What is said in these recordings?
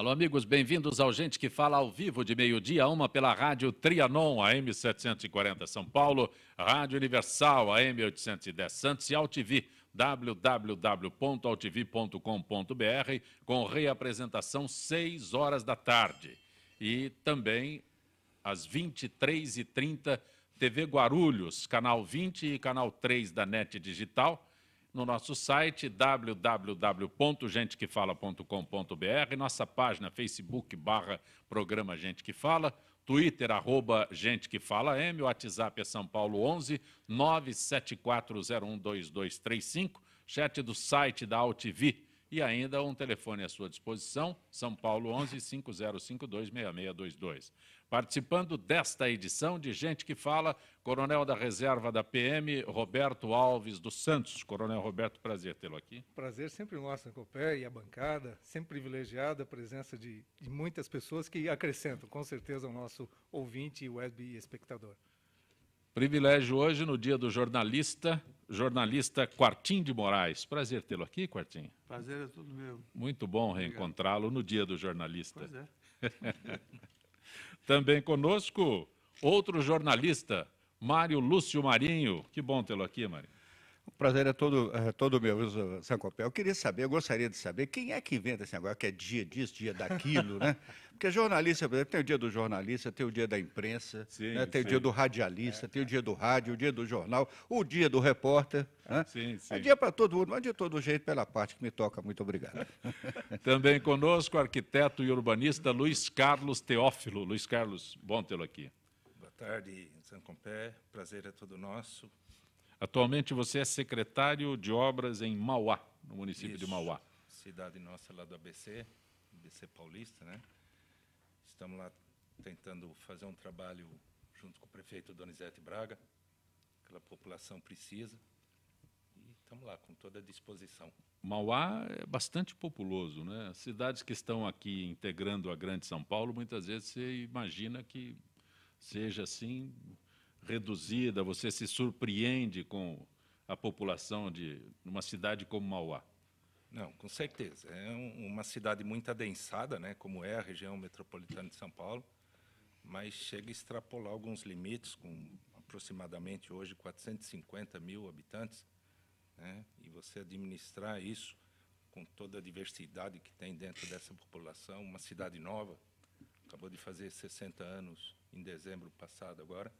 Alô, amigos, bem-vindos ao Gente que Fala ao vivo de meio-dia a uma pela Rádio Trianon, AM 740 São Paulo, Rádio Universal, AM 810 Santos e AltV, www.altv.com.br, com reapresentação 6 horas da tarde. E também às 23h30, TV Guarulhos, canal 20 e canal 3 da NET Digital, no nosso site www.gentequefala.com.br, nossa página Facebook/Programa Gente que Fala, Twitter, @Gente que Fala M, o WhatsApp é São Paulo 11 974012235, chat do site da AltV e ainda um telefone à sua disposição, São Paulo 11 50526622. Participando desta edição de Gente que Fala, Coronel da Reserva da PM, Roberto Alves dos Santos. Coronel Roberto, prazer tê-lo aqui. Prazer sempre nosso, Copé, e a bancada, sempre privilegiada a presença de muitas pessoas que acrescentam, com certeza, ao nosso ouvinte, web e espectador. Privilégio hoje no dia do jornalista Quartim de Moraes. Prazer tê-lo aqui, Quartim. Prazer é tudo meu. Muito bom reencontrá-lo no dia do jornalista. Pois é. Também conosco, outro jornalista, Mário Lúcio Marinho. Que bom tê-lo aqui, Mário. O prazer é todo meu, Sancopé. Eu gostaria de saber quem é que inventa esse negócio, que é dia disso, dia daquilo, né? Porque jornalista, por exemplo, tem o dia do jornalista, tem o dia da imprensa, sim, né? Tem o dia do radialista, tem o dia do rádio, o dia do jornal, o dia do repórter. Né? Sim. É dia para todo mundo, mas de todo jeito, pela parte que me toca. Muito obrigado. Também conosco, arquiteto e urbanista Luiz Carlos Teófilo. Luiz Carlos, bom tê-lo aqui. Boa tarde, Sancopé. Prazer é todo nosso. Atualmente você é secretário de obras em Mauá, no município de Mauá. Cidade nossa lá do ABC Paulista, né? Estamos lá tentando fazer um trabalho junto com o prefeito Donizete Braga, aquela população precisa, e estamos lá com toda a disposição. Mauá é bastante populoso, né? As cidades que estão aqui integrando a Grande São Paulo, muitas vezes você imagina que seja assim reduzida, você se surpreende com a população de uma cidade como Mauá. Não, com certeza. É uma cidade muito adensada, né, como é a região metropolitana de São Paulo, mas chega a extrapolar alguns limites, com aproximadamente hoje 450 mil habitantes, né, e você administrar isso com toda a diversidade que tem dentro dessa população, uma cidade nova, acabou de fazer 60 anos em dezembro passado agora,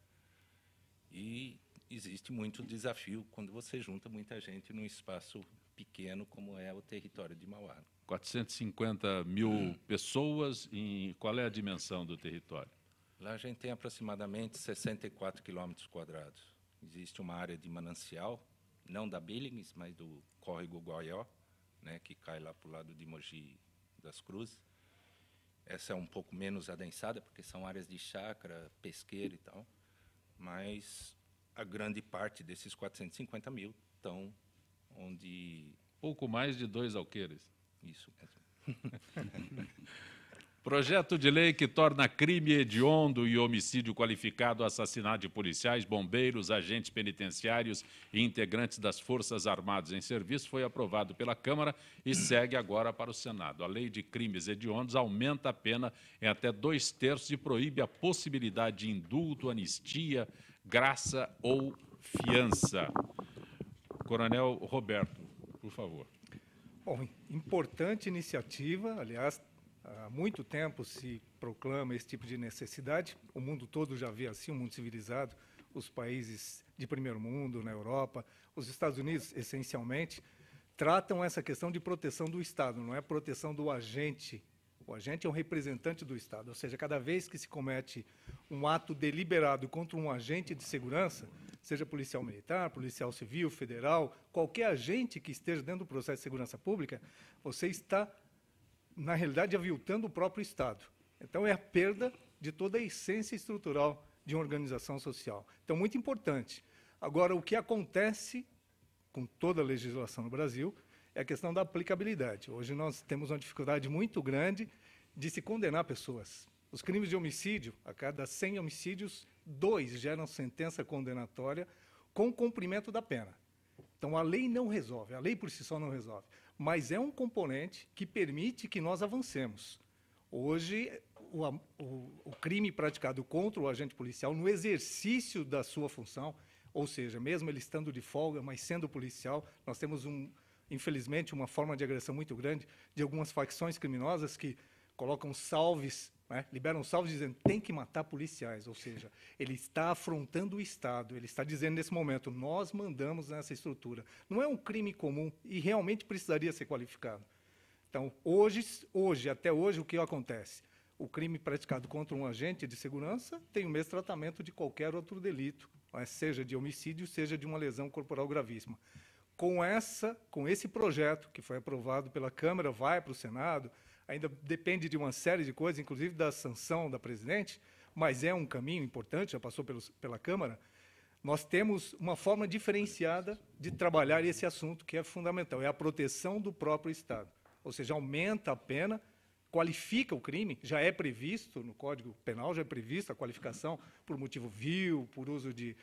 e existe muito desafio quando você junta muita gente num espaço pequeno como é o território de Mauá. 450 mil pessoas, e qual é a dimensão do território? Lá a gente tem aproximadamente 64 quilômetros quadrados. Existe uma área de manancial, não da Billings, mas do córrego Guaió, né, que cai lá para o lado de Mogi das Cruzes. Essa é um pouco menos adensada, porque são áreas de chácara, pesqueira e tal, mas a grande parte desses 450 mil estão onde... Pouco mais de 2 alqueires. Isso mesmo. Projeto de lei que torna crime hediondo e homicídio qualificado assassinato de policiais, bombeiros, agentes penitenciários e integrantes das Forças Armadas em serviço foi aprovado pela Câmara e segue agora para o Senado. A lei de crimes hediondos aumenta a pena em até 2/3 e proíbe a possibilidade de indulto, anistia, graça ou fiança. Coronel Roberto, por favor. Bom, importante iniciativa, aliás, há muito tempo se proclama esse tipo de necessidade, o mundo todo já vê assim, o mundo civilizado, os países de primeiro mundo, na Europa, os Estados Unidos, essencialmente, tratam essa questão de proteção do Estado, não é proteção do agente. O agente é um representante do Estado, ou seja, cada vez que se comete um ato deliberado contra um agente de segurança, seja policial militar, policial civil, federal, qualquer agente que esteja dentro do processo de segurança pública, você está, na realidade, aviltando o próprio Estado. Então, é a perda de toda a essência estrutural de uma organização social. Então, muito importante. Agora, o que acontece com toda a legislação no Brasil é a questão da aplicabilidade. Hoje nós temos uma dificuldade muito grande de se condenar pessoas. Os crimes de homicídio, a cada 100 homicídios, 2 geram sentença condenatória com cumprimento da pena. Então, a lei não resolve, a lei por si só não resolve, mas é um componente que permite que nós avancemos. Hoje, o crime praticado contra o agente policial no exercício da sua função, ou seja, mesmo ele estando de folga, mas sendo policial, nós temos, infelizmente, uma forma de agressão muito grande de algumas facções criminosas que colocam salves, né, liberam salves dizendo tem que matar policiais, ou seja, ele está afrontando o Estado, ele está dizendo nesse momento, nós mandamos nessa estrutura. Não é um crime comum e realmente precisaria ser qualificado. Então, até hoje, o que acontece? O crime praticado contra um agente de segurança tem o mesmo tratamento de qualquer outro delito, seja de homicídio, seja de uma lesão corporal gravíssima. Com esse projeto, que foi aprovado pela Câmara, vai para o Senado, ainda depende de uma série de coisas, inclusive da sanção da presidente, mas é um caminho importante, já passou pela Câmara. Nós temos uma forma diferenciada de trabalhar esse assunto, que é fundamental, é a proteção do próprio Estado. Ou seja, aumenta a pena, qualifica o crime, já é previsto no Código Penal, já é prevista a qualificação por motivo vil, por uso de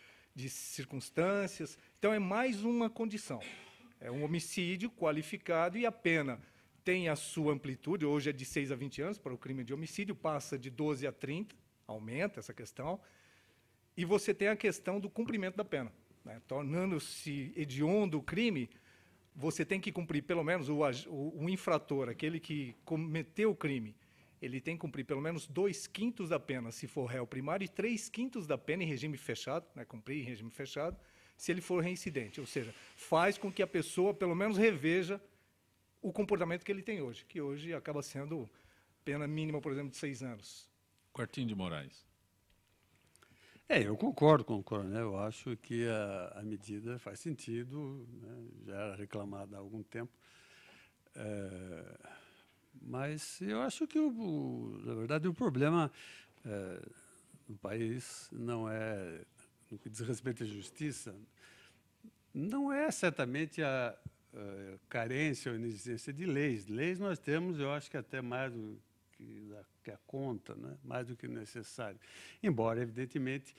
circunstâncias. Então, é mais uma condição. É um homicídio qualificado e a pena tem a sua amplitude, hoje é de 6 a 20 anos para o crime de homicídio, passa de 12 a 30, aumenta essa questão, e você tem a questão do cumprimento da pena, né? Tornando-se hediondo o crime, você tem que cumprir pelo menos o infrator, aquele que cometeu o crime, ele tem que cumprir pelo menos 2/5 da pena, se for réu primário, e 3/5 da pena em regime fechado, né, cumprir em regime fechado, se ele for reincidente. Ou seja, faz com que a pessoa, pelo menos, reveja o comportamento que ele tem hoje, que hoje acaba sendo pena mínima, por exemplo, de 6 anos. Quartinho de Moraes. Eu concordo com o coronel. Eu acho que a medida faz sentido, né? Já era reclamada há algum tempo. Mas eu acho que, na verdade, o problema no país não é, no que diz respeito à justiça, não é certamente a carência ou inexistência de leis. Leis nós temos, eu acho que até mais do que a conta, né? Mais do que necessário. Embora, evidentemente,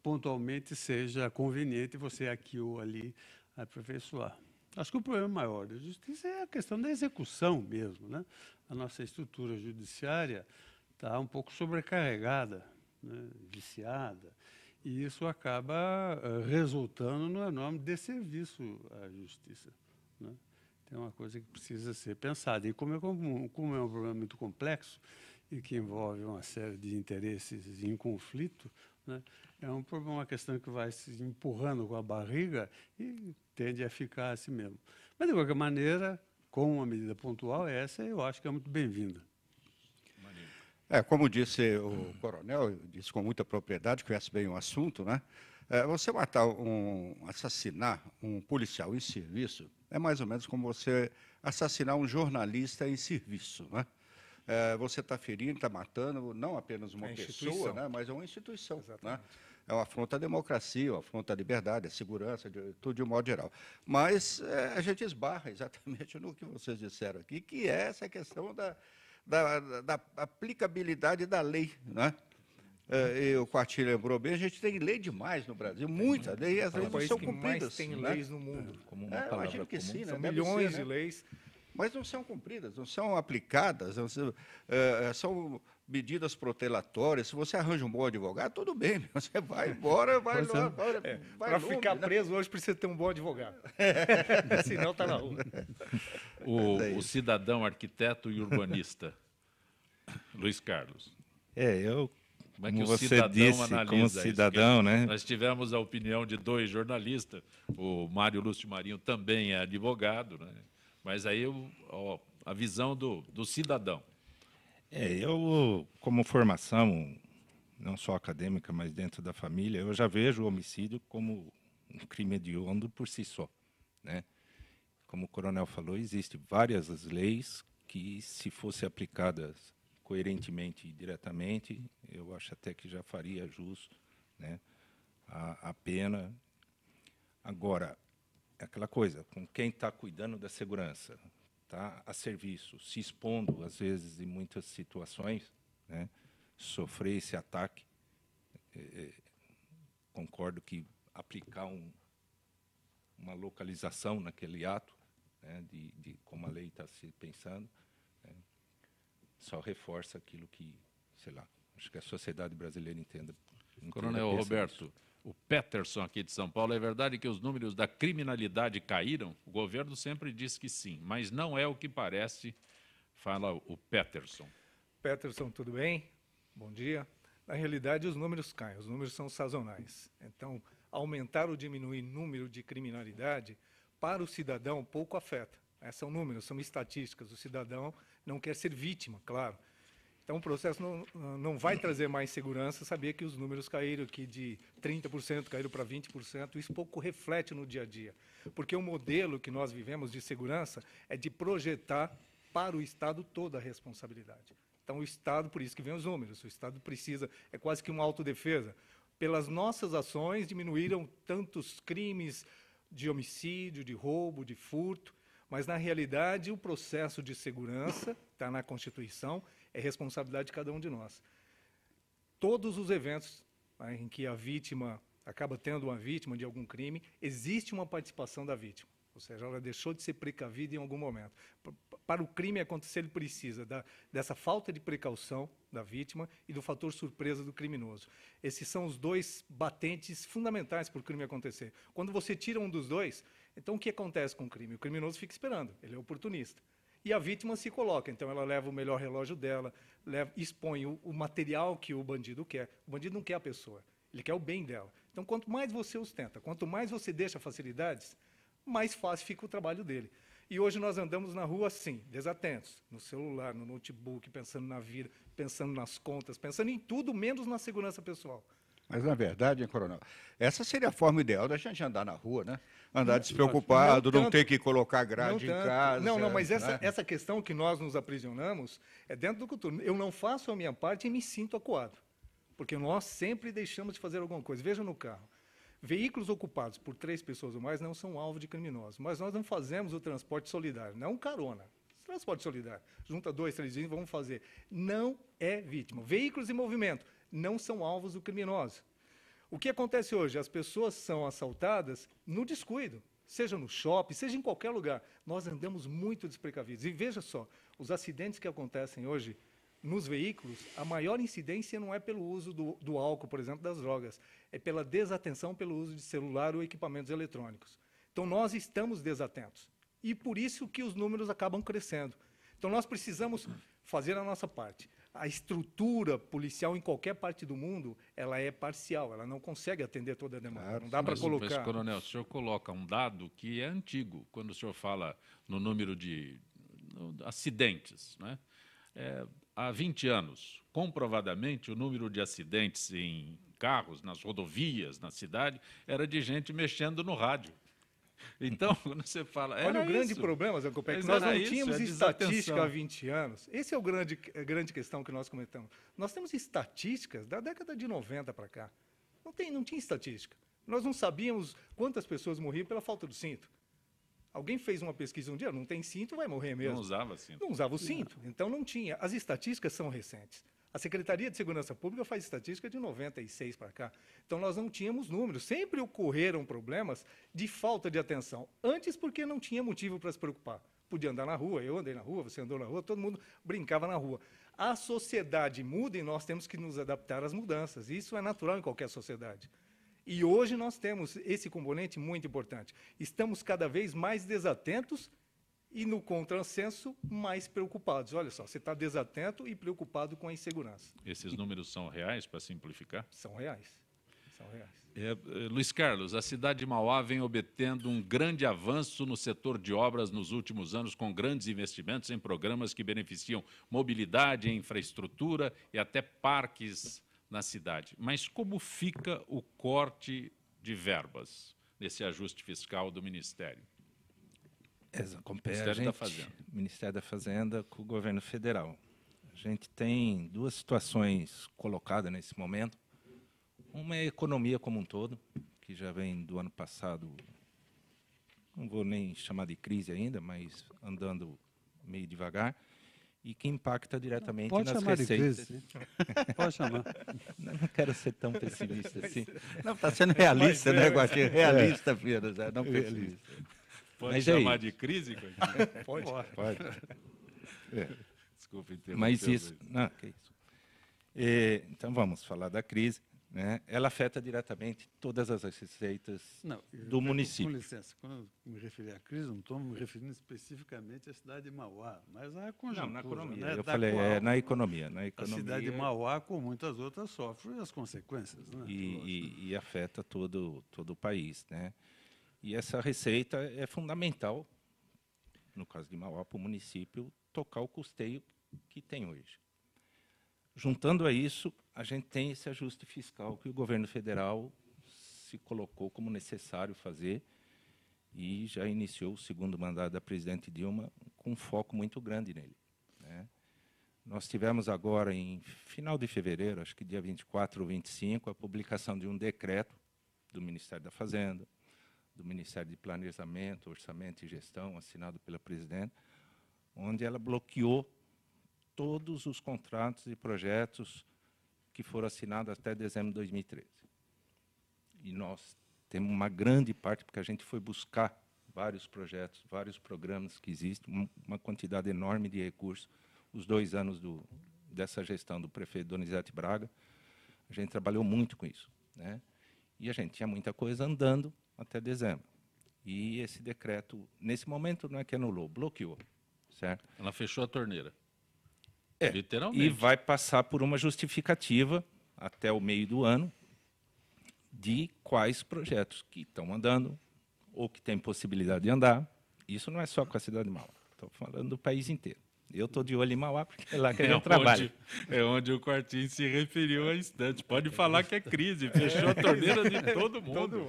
pontualmente seja conveniente você aqui ou ali aperfeiçoar. Acho que o problema maior da justiça é a questão da execução mesmo, né? A nossa estrutura judiciária está um pouco sobrecarregada, né? Viciada, e isso acaba resultando no enorme desserviço à justiça, né? Tem uma coisa que precisa ser pensada. E como é um problema muito complexo e que envolve uma série de interesses em conflito, né, é uma questão que vai se empurrando com a barriga e tende a ficar assim mesmo. Mas, de qualquer maneira, com uma medida pontual, essa eu acho que é muito bem-vinda. Como disse o coronel, disse com muita propriedade, conhece bem o assunto, né? Você assassinar um policial em serviço é mais ou menos como você assassinar um jornalista em serviço, né? Você está ferindo, está matando não apenas uma pessoa, né, mas uma instituição, né? É uma afronta à democracia, uma afronta à liberdade, à segurança, tudo de um modo geral. Mas a gente esbarra exatamente no que vocês disseram aqui, que é essa questão da aplicabilidade da lei, né? E o Quartinho lembrou bem, a gente tem lei demais no Brasil, muita lei, e as leis não são cumpridas. Tem né? leis no mundo. Como uma palavra imagino que comum. sim, né? São Deve milhões ser, de né? leis. Mas não são cumpridas, não são aplicadas, são medidas protelatórias. Se você arranja um bom advogado, tudo bem, você vai embora, vai lá. Para ficar preso hoje precisa ter um bom advogado. Senão está na rua. O cidadão arquiteto e urbanista, Luiz Carlos. Como é que como o você cidadão disse, analisa como isso? cidadão, Porque né? Nós tivemos a opinião de 2 jornalistas, o Mário Lúcio Marinho também é advogado, né? Mas aí a visão do cidadão. Eu, como formação, não só acadêmica, mas dentro da família, eu já vejo o homicídio como um crime hediondo por si só, né? Como o coronel falou, existem várias leis que, se fossem aplicadas coerentemente e diretamente, eu acho até que já faria jus, né, a pena. Agora, é aquela coisa, com quem está cuidando da segurança, está a serviço, se expondo, às vezes, em muitas situações, né, sofrer esse ataque, concordo que aplicar uma localização naquele ato, né, de como a lei está se pensando, né, só reforça aquilo que, sei lá, acho que a sociedade brasileira entenda. Coronel Roberto, o Peterson aqui de São Paulo, é verdade que os números da criminalidade caíram? O governo sempre diz que sim, mas não é o que parece, fala o Peterson. Peterson, tudo bem? Bom dia. Na realidade, os números caem, os números são sazonais. Então, aumentar ou diminuir o número de criminalidade, para o cidadão, pouco afeta. São números, são estatísticas. O cidadão não quer ser vítima, claro. Então, o processo não vai trazer mais segurança saber que os números caíram aqui de 30%, caíram para 20%. Isso pouco reflete no dia a dia. Porque o modelo que nós vivemos de segurança é de projetar para o Estado toda a responsabilidade. Então, o Estado, por isso que vem os números, o Estado precisa, é quase que uma autodefesa. Pelas nossas ações, diminuíram tantos crimes de homicídio, de roubo, de furto, mas, na realidade, o processo de segurança está na Constituição, é responsabilidade de cada um de nós. Todos os eventos em que a vítima acaba tendo uma vítima de algum crime, existe uma participação da vítima. Ou seja, ela deixou de ser precavida em algum momento. Para o crime acontecer, ele precisa dessa falta de precaução da vítima e do fator surpresa do criminoso. Esses são os dois batentes fundamentais para o crime acontecer. Quando você tira um dos dois, então o que acontece com o crime? O criminoso fica esperando, ele é oportunista. E a vítima se coloca, então ela leva o melhor relógio dela, expõe o material que o bandido quer. O bandido não quer a pessoa, ele quer o bem dela. Então, quanto mais você ostenta, quanto mais você deixa facilidades, mais fácil fica o trabalho dele. E hoje nós andamos na rua assim, desatentos, no celular, no notebook, pensando na vida, pensando nas contas, pensando em tudo, menos na segurança pessoal. Mas, na verdade, hein, coronel, essa seria a forma ideal da gente andar na rua, né? Andar despreocupado, não ter que colocar grade em casa. Não, mas essa questão que nós nos aprisionamos é dentro do cultura. Eu não faço a minha parte e me sinto acuado, porque nós sempre deixamos de fazer alguma coisa. Veja no carro. Veículos ocupados por 3 pessoas ou mais não são alvo de criminosos, mas nós não fazemos o transporte solidário, não carona. Transporte solidário. Junta 2, 3 dias, vamos fazer. Não é vítima. Veículos em movimento não são alvos do criminoso. O que acontece hoje? As pessoas são assaltadas no descuido, seja no shopping, seja em qualquer lugar. Nós andamos muito desprecavidos. E veja só, os acidentes que acontecem hoje nos veículos, a maior incidência não é pelo uso do álcool, por exemplo, das drogas, é pela desatenção pelo uso de celular ou equipamentos eletrônicos. Então, nós estamos desatentos. E por isso que os números acabam crescendo. Então, nós precisamos fazer a nossa parte. A estrutura policial em qualquer parte do mundo, ela é parcial, ela não consegue atender toda a demanda. Não dá para colocar... Mas, coronel, o senhor coloca um dado que é antigo, quando o senhor fala no número de acidentes, né? Há 20 anos, comprovadamente, o número de acidentes em carros, nas rodovias, na cidade, era de gente mexendo no rádio. Então, quando você fala... Olha, o grande problema, Zé Copé, é que nós não tínhamos estatística há 20 anos. Esse é a grande questão que nós comentamos. Nós temos estatísticas da década de 90 para cá. Não tinha estatística. Nós não sabíamos quantas pessoas morriam pela falta do cinto. Alguém fez uma pesquisa um dia, não tem cinto, vai morrer mesmo. Não usava cinto. Não usava o cinto, então não tinha. As estatísticas são recentes. A Secretaria de Segurança Pública faz estatística de 96 para cá. Então, nós não tínhamos números. Sempre ocorreram problemas de falta de atenção. Antes, porque não tinha motivo para se preocupar. Podia andar na rua, eu andei na rua, você andou na rua, todo mundo brincava na rua. A sociedade muda e nós temos que nos adaptar às mudanças. Isso é natural em qualquer sociedade. E hoje nós temos esse componente muito importante. Estamos cada vez mais desatentos e, no contrassenso, mais preocupados. Olha só, você está desatento e preocupado com a insegurança. Esses números são reais, para simplificar? São reais. São reais. Luiz Carlos, a cidade de Mauá vem obtendo um grande avanço no setor de obras nos últimos anos, com grandes investimentos em programas que beneficiam mobilidade, infraestrutura e até parques na cidade. Mas como fica o corte de verbas nesse ajuste fiscal do Ministério? Ministério da Fazenda. Ministério da Fazenda com o governo federal. A gente tem 2 situações colocadas nesse momento. Uma é a economia como um todo, que já vem do ano passado, não vou nem chamar de crise ainda, mas andando meio devagar, e que impacta diretamente nas receitas. Pode chamar. Não quero ser tão pessimista assim. Não, está sendo realista, né, Guaxi? Realista, Pira, não pessimista. Pode chamar de crise? Pode. É. Desculpa interromper. Mas isso... Não, que isso. Então, vamos falar da crise. Né? Ela afeta diretamente todas as receitas do município. Com licença, quando eu me referi à crise, não estou me referindo especificamente à cidade de Mauá, mas à conjuntura. Não, na economia. Né, eu falei na economia. A cidade de Mauá, com muitas outras, sofre as consequências. Né? E afeta todo o país. Né? E essa receita é fundamental, no caso de Mauá, para o município tocar o custeio que tem hoje. Juntando a isso, a gente tem esse ajuste fiscal que o governo federal se colocou como necessário fazer e já iniciou o segundo mandato da presidente Dilma com um foco muito grande nele. Né? Nós tivemos agora, em final de fevereiro, acho que dia 24 ou 25, a publicação de um decreto do Ministério da Fazenda, do Ministério de Planejamento, Orçamento e Gestão, assinado pela presidente, onde ela bloqueou todos os contratos e projetos que foram assinados até dezembro de 2013. E nós temos uma grande parte, porque a gente foi buscar vários projetos, vários programas que existem, uma quantidade enorme de recursos, os 2 anos dessa gestão do prefeito Donizete Braga, a gente trabalhou muito com isso. Né? E a gente tinha muita coisa andando até dezembro. E esse decreto, nesse momento, não é que anulou, bloqueou. Certo? Ela fechou a torneira. Literalmente. E vai passar por uma justificativa até o meio do ano de quais projetos que estão andando ou que têm possibilidade de andar. Isso não é só com a cidade de Mauá. Estou falando do país inteiro. Eu estou de olho em Mauá porque é lá que a gente trabalha. É onde o Quartim se referiu há instantes. Pode falar que é crise, fechou a torneira de todo mundo.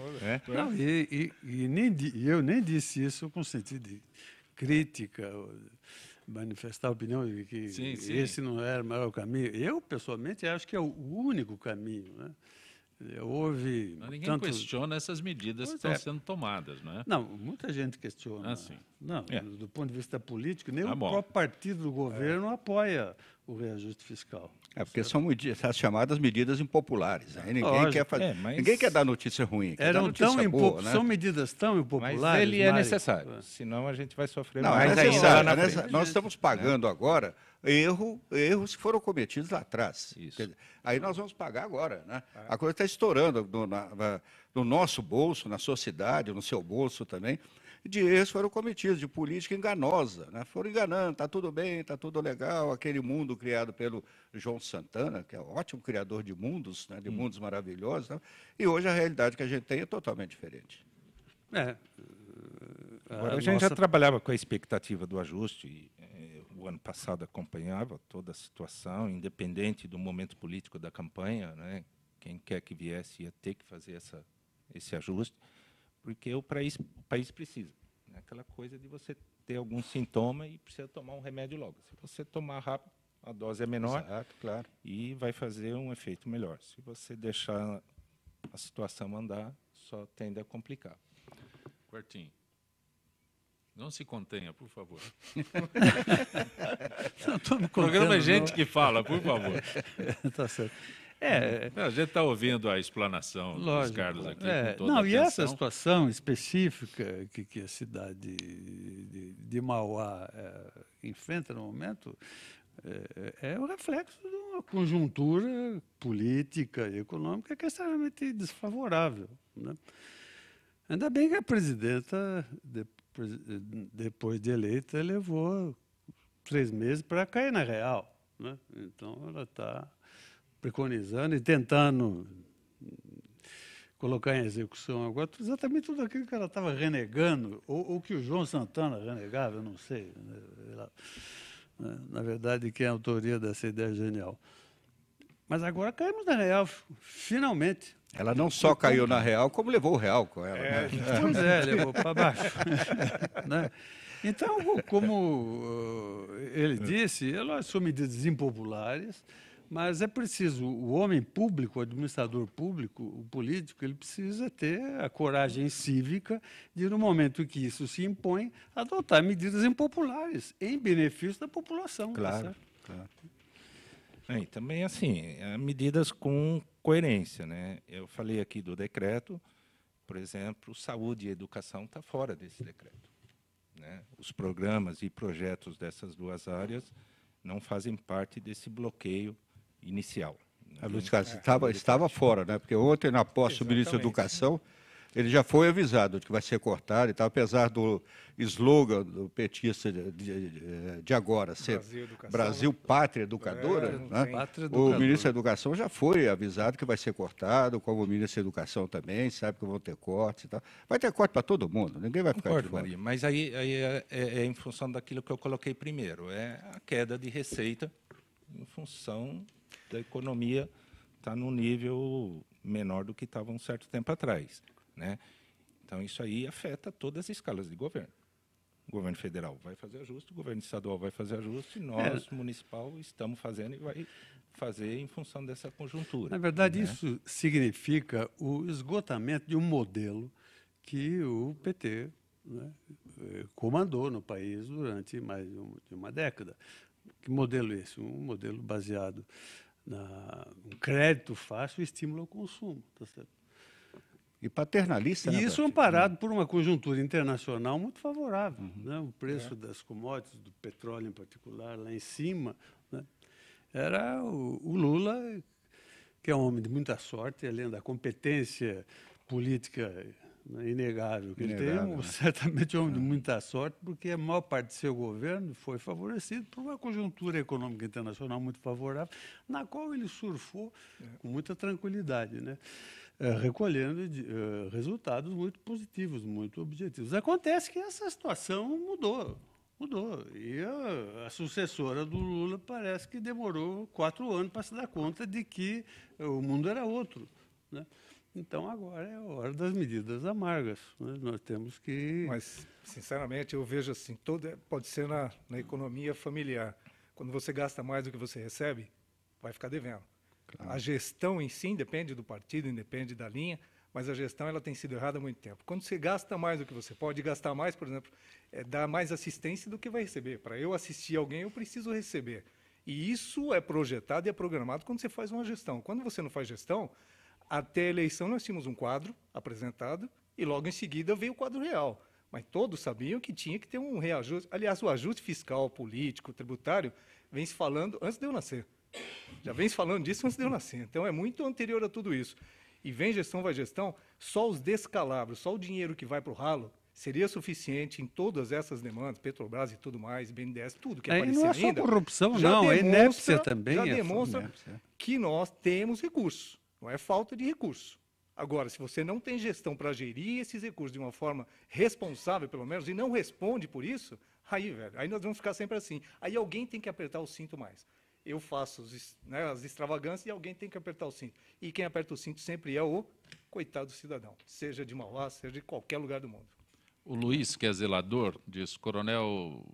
Não, eu nem disse isso com sentido de crítica, manifestar a opinião de que esse não era o melhor caminho. Eu, pessoalmente, acho que é o único caminho. Né? Ninguém questiona essas medidas que estão sendo tomadas, não é? Não, muita gente questiona. Não, do ponto de vista político, nem o próprio partido do governo apoia o reajuste fiscal. Porque são as chamadas medidas impopulares. Né? Ninguém quer dar notícia ruim. São medidas tão impopulares. Mas ele é necessário, senão a gente vai sofrer mais ainda. Nós estamos pagando agora erros que foram cometidos lá atrás. Aí nós vamos pagar agora. Né? A coisa está estourando no nosso bolso, na sua cidade, no seu bolso também, de erros foram cometidos, de política enganosa. Né? Foram enganando, está tudo bem, está tudo legal, aquele mundo criado pelo João Santana, que é um ótimo criador de mundos, né? De mundos maravilhosos. Né? E hoje a realidade que a gente tem é totalmente diferente. Agora, a gente já trabalhava com a expectativa do ajuste. O ano passado acompanhava toda a situação, independente do momento político da campanha. Né? Quem quer que viesse ia ter que fazer esse ajuste, porque o país precisa. Né? Aquela coisa de você ter algum sintoma e precisa tomar um remédio logo. Se você tomar rápido, a dose é menor. Exato, claro. E vai fazer um efeito melhor. Se você deixar a situação andar, só tende a complicar. Quartim, não se contenha, por favor. O programa é gente que fala, por favor. Tá certo. A gente está ouvindo a explanação dos Carlos aqui com toda a atenção. E essa situação específica que a cidade de Mauá enfrenta no momento é o reflexo de uma conjuntura política e econômica que é extremamente desfavorável. Né? Ainda bem que a presidenta, depois de eleita, levou 3 meses para cair na real. Né? Então, ela está preconizando e tentando colocar em execução agora exatamente tudo aquilo que ela estava renegando, ou que o João Santana renegava, eu não sei. Na verdade, quem é a autoria dessa ideia genial. Mas agora caímos na real, finalmente. Ela não só caiu na real, como levou o real com ela. Né? Pois levou para baixo. Né? Então, como ele disse, elas são medidas impopulares, mas é preciso, o homem público, o administrador público, o político, ele precisa ter a coragem cívica de, no momento em que isso se impõe, adotar medidas impopulares em benefício da população. Claro, tá claro. E também, assim, medidas com coerência. Né? Eu falei aqui do decreto, por exemplo, saúde e educação está fora desse decreto. Né? Os programas e projetos dessas 2 áreas não fazem parte desse bloqueio inicial. Luiz Carlos estava fora, né? Porque ontem, na posse do ministro da Educação, ele já foi avisado de que vai ser cortado e tal, apesar do slogan do petista de agora ser Brasil, Pátria Educadora, né? Pátria O Educadora. ministro da Educação já foi avisado que vai ser cortado, como o ministro da Educação também, sabe que vão ter cortes e tal. Vai ter corte para todo mundo, ninguém vai ficar de fora. Maria, mas aí é em função daquilo que eu coloquei primeiro, é a queda de receita em função da economia estar num nível menor do que estava um certo tempo atrás, né? Então, isso aí afeta todas as escalas de governo. O governo federal vai fazer ajuste, o governo estadual vai fazer ajuste, nós, municipal, estamos fazendo e vai fazer em função dessa conjuntura. Na verdade, né? isso significa o esgotamento de um modelo que o PT, né, comandou no país durante mais de uma década. Que modelo é esse? Um modelo baseado no crédito fácil e estímulo ao consumo. Tá certo? E paternalista, né? E isso amparado por uma conjuntura internacional muito favorável. Né? O preço das commodities, do petróleo em particular, lá em cima. Né? Era o Lula, que é um homem de muita sorte, além da competência política, né, inegável que ele tem, certamente é um homem de muita sorte, porque a maior parte do seu governo foi favorecido por uma conjuntura econômica internacional muito favorável, na qual ele surfou com muita tranquilidade, né? Recolhendo resultados muito positivos, muito objetivos. Acontece que essa situação mudou. E a sucessora do Lula parece que demorou 4 anos para se dar conta de que o mundo era outro, né? Então, agora é a hora das medidas amargas, né? Nós temos que... Mas, sinceramente, eu vejo assim, pode ser na economia familiar. Quando você gasta mais do que você recebe, vai ficar devendo. Claro. A gestão em si depende do partido, independe da linha, mas a gestão ela tem sido errada há muito tempo. Quando você gasta mais do que você pode gastar mais, por exemplo, dar mais assistência do que vai receber. Para eu assistir alguém, eu preciso receber. E isso é projetado e é programado quando você faz uma gestão. Quando você não faz gestão, até a eleição nós tínhamos um quadro apresentado e logo em seguida veio o quadro real. Mas todos sabiam que tinha que ter um reajuste. Aliás, o ajuste fiscal, político, tributário, vem se falando antes de eu nascer. Já vem se falando disso antes de eu nascer. Então, é muito anterior a tudo isso. E vem gestão, vai gestão, só os descalabros, só o dinheiro que vai para o ralo seria suficiente em todas essas demandas, Petrobras e tudo mais, BNDES, tudo que aparecer ainda. Não é só corrupção, não, é inépcia também. Já demonstra que nós temos recursos, não é falta de recursos. Agora, se você não tem gestão para gerir esses recursos de uma forma responsável, pelo menos, e não responde por isso, aí, velho, aí nós vamos ficar sempre assim. Aí alguém tem que apertar o cinto mais. Eu faço as extravagâncias e alguém tem que apertar o cinto. E quem aperta o cinto sempre é o coitado do cidadão, seja de Mauá, seja de qualquer lugar do mundo. O Luiz, que é zelador, diz: Coronel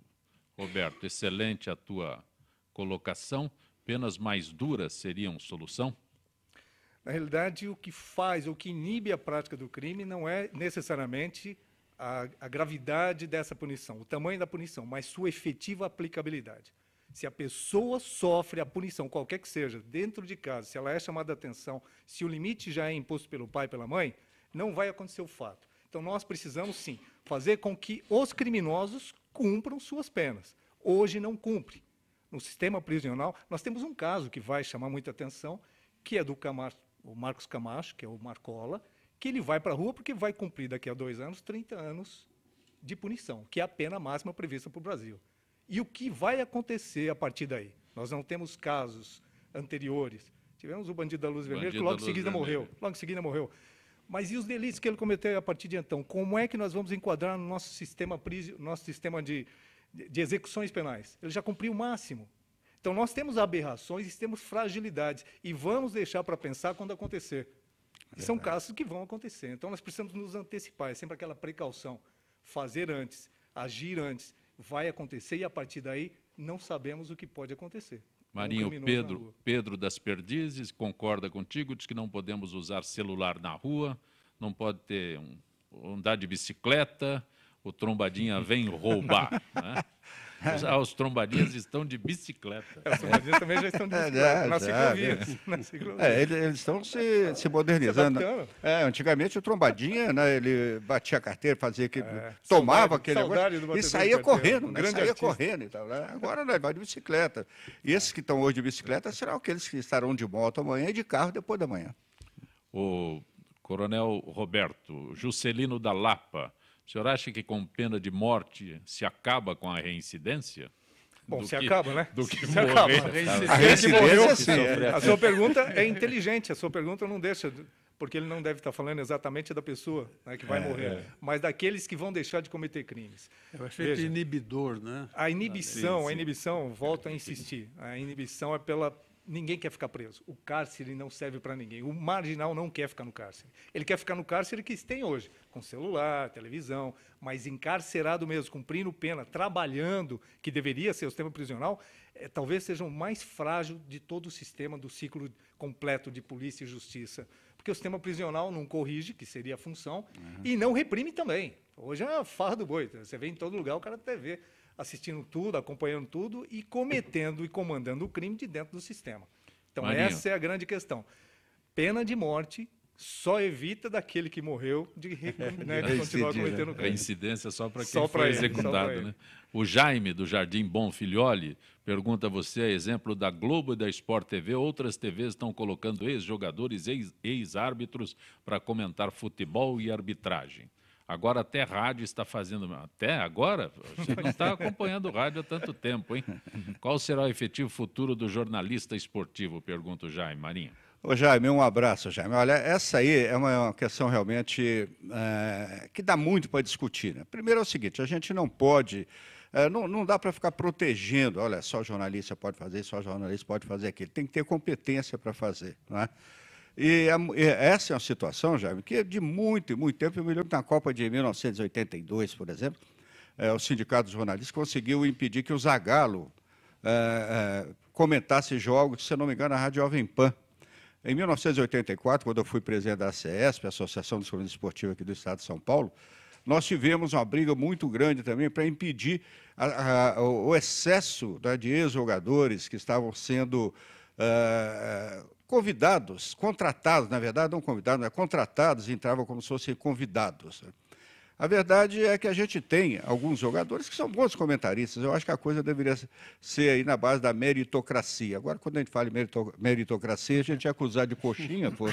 Roberto, excelente a tua colocação, penas mais duras seriam solução? Na realidade, o que faz, o que inibe a prática do crime não é necessariamente a gravidade dessa punição, o tamanho da punição, mas sua efetiva aplicabilidade. Se a pessoa sofre a punição, qualquer que seja, dentro de casa, se ela é chamada a atenção, se o limite já é imposto pelo pai e pela mãe, não vai acontecer o fato. Então, nós precisamos, sim, fazer com que os criminosos cumpram suas penas. Hoje não cumpre. No sistema prisional, nós temos um caso que vai chamar muita atenção, que é do o Marcos Camacho, que é o Marcola, que ele vai para a rua porque vai cumprir daqui a 2 anos, 30 anos de punição, que é a pena máxima prevista para o Brasil. E o que vai acontecer a partir daí? Nós não temos casos anteriores. Tivemos o bandido da luz vermelha, que logo em seguida morreu. Logo em seguida morreu. Mas e os delitos que ele cometeu a partir de então? Como é que nós vamos enquadrar no nosso sistema de execuções penais? Ele já cumpriu o máximo. Então, nós temos aberrações e temos fragilidades. E vamos deixar para pensar quando acontecer. E são casos que vão acontecer. Então, nós precisamos nos antecipar. É sempre aquela precaução. Fazer antes, agir antes. Vai acontecer e, a partir daí, não sabemos o que pode acontecer. Marinho, Pedro das Perdizes concorda contigo, diz que não podemos usar celular na rua, não pode ter andar de bicicleta, o trombadinha vem roubar. Né? Os trombadinhas estão de bicicleta. Os trombadinhas também já estão de bicicleta, nas ciclovias. Nas ciclovias. Eles estão se modernizando. Antigamente o trombadinha, né, ele batia a carteira, fazia que tomava aquele negócio e saía correndo, né, saía correndo e tal, né? Agora ele vai de bicicleta. E esses que estão hoje de bicicleta serão aqueles que estarão de moto amanhã e de carro depois da manhã. O Coronel Roberto Juscelino da Lapa, o senhor acha que com pena de morte se acaba com a reincidência? Bom, acaba, né? Do que se morrer. Acaba. A reincidência, sim. A sua pergunta é inteligente, a sua pergunta não deixa, porque ele não deve estar falando exatamente da pessoa, né, que vai morrer, mas daqueles que vão deixar de cometer crimes. É o efeito inibidor, né? A inibição, volto a insistir, a inibição é pela... Ninguém quer ficar preso. O cárcere não serve para ninguém. O marginal não quer ficar no cárcere. Ele quer ficar no cárcere que tem hoje, com celular, televisão, mas encarcerado mesmo, cumprindo pena, trabalhando, que deveria ser o sistema prisional, talvez seja o mais frágil de todo o sistema do ciclo completo de polícia e justiça. Porque o sistema prisional não corrige, que seria a função, e não reprime também. Hoje é a farra do boi. Você vê em todo lugar o cara da TV assistindo tudo, acompanhando tudo e cometendo e comandando o crime de dentro do sistema. Então, Marinho, essa é a grande questão. Pena de morte só evita daquele que morreu de continuar cometendo crime. A incidência só para quem foi executado. Né? O Jaime, do Jardim Bom Filholi, pergunta a você, a exemplo da Globo e da Sport TV, outras TVs estão colocando ex-jogadores, ex-árbitros para comentar futebol e arbitragem. Agora até rádio está fazendo... Até agora? Você não está acompanhando o rádio há tanto tempo, hein? Qual será o efetivo futuro do jornalista esportivo? Pergunta o Jaime. Marinho. Ô Jaime, um abraço, Jaime. Olha, essa aí é uma questão realmente que dá muito para discutir. Né? Primeiro é o seguinte, a gente não pode... não dá para ficar protegendo, olha, só jornalista pode fazer, só jornalista pode fazer aquilo. Tem que ter competência para fazer, não é? E essa é uma situação, Jaime, que é de muito tempo. Eu me lembro que na Copa de 1982, por exemplo, o Sindicato dos Jornalistas conseguiu impedir que o Zagallo comentasse jogos, se eu não me engano, na Rádio Jovem Pan. Em 1984, quando eu fui presidente da ACESP, a Associação dos Jornalistas Esportivos aqui do Estado de São Paulo, nós tivemos uma briga muito grande também para impedir o excesso, né, de ex-jogadores que estavam sendo... convidados, contratados, na verdade, não convidados, mas contratados, entravam como se fossem convidados. A verdade é que a gente tem alguns jogadores que são bons comentaristas. Eu acho que a coisa deveria ser aí na base da meritocracia. Agora, quando a gente fala em meritocracia, a gente é acusado de coxinha, pô,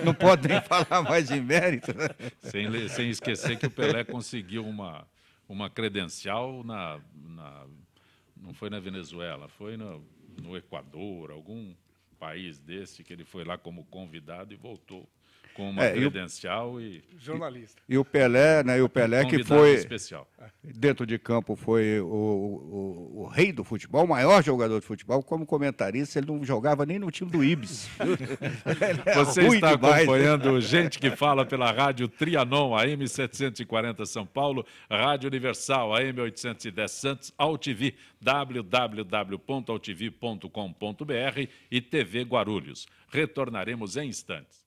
não pode nem falar mais em mérito. Né? Sem esquecer que o Pelé conseguiu uma credencial não foi na Venezuela, foi no Equador, algum país desse, que ele foi lá como convidado e voltou com uma credencial e jornalista. E o Pelé, né? E o Pelé que foi especial. Dentro de campo foi o rei do futebol, o maior jogador de futebol. Como comentarista, ele não jogava nem no time do Ibis. Você está acompanhando Gente que Fala pela Rádio Trianon, AM 740 São Paulo, Rádio Universal, AM 810 Santos, AltV, www.altv.com.br e TV Guarulhos. Retornaremos em instantes.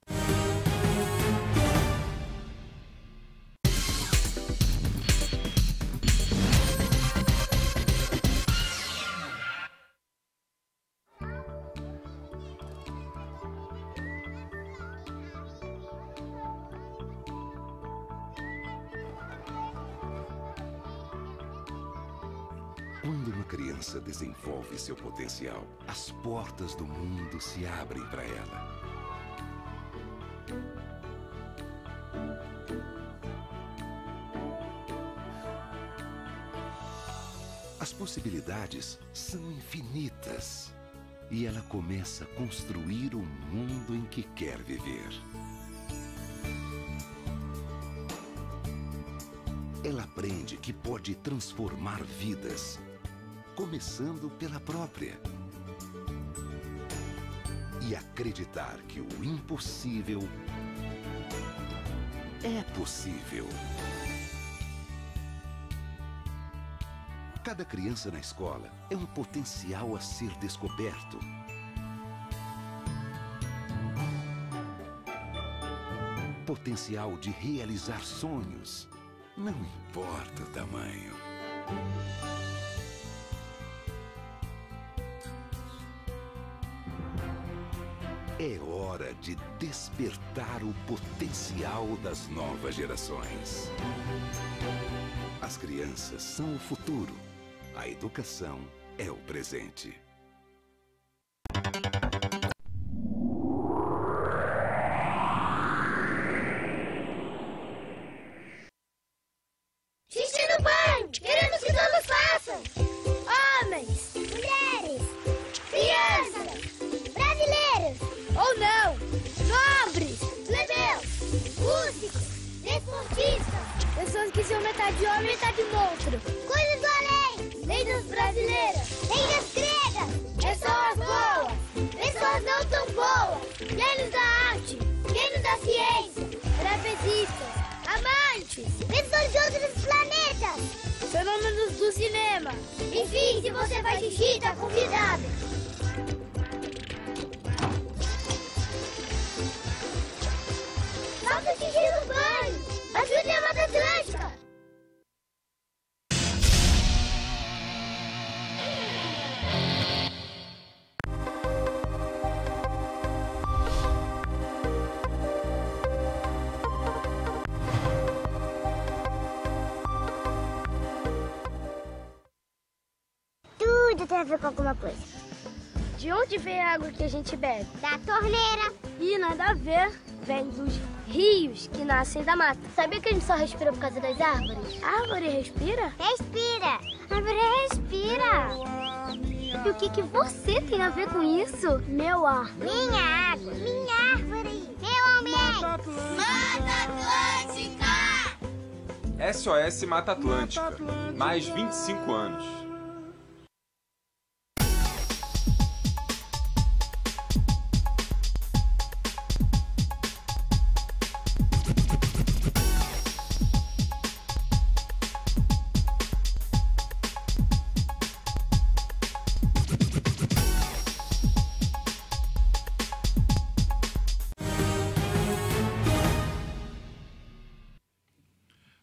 Quando uma criança desenvolve seu potencial, as portas do mundo se abrem para ela. As possibilidades são infinitas e ela começa a construir o mundo em que quer viver. Ela aprende que pode transformar vidas, começando pela própria. E acreditar que o impossível é possível. Cada criança na escola é um potencial a ser descoberto. Potencial de realizar sonhos, não importa o tamanho. É hora de despertar o potencial das novas gerações. As crianças são o futuro. A educação é o presente. Xixi no banho! Queremos que todos façam! Homens, mulheres, crianças, brasileiros ou não, nobres, plebeus, músicos, desportistas, pessoas que são metade homem e metade monstro, coisas do além, lendas brasileiras, lendas gregas, pessoas boas, pessoas não tão boas, gênios da arte, gênios da ciência, trapezistas, amantes, pessoas de outros planetas, fenômenos do cinema. Enfim, se você faz xixi, tá convidado. Faça xixi no banho. Ajude a Mata Atlântica. Tudo tem a ver com alguma coisa. De onde vem a água que a gente bebe? Da torneira. Ih, nada a ver. Vem dos rios que nascem da mata. Sabia que a gente só respira por causa das árvores? A árvore respira? Respira. A árvore respira. E o que você tem a ver com isso? Meu ar. Minha água. Minha árvore. Meu ambiente. Mata Atlântica! SOS Mata Atlântica. Mais 25 anos.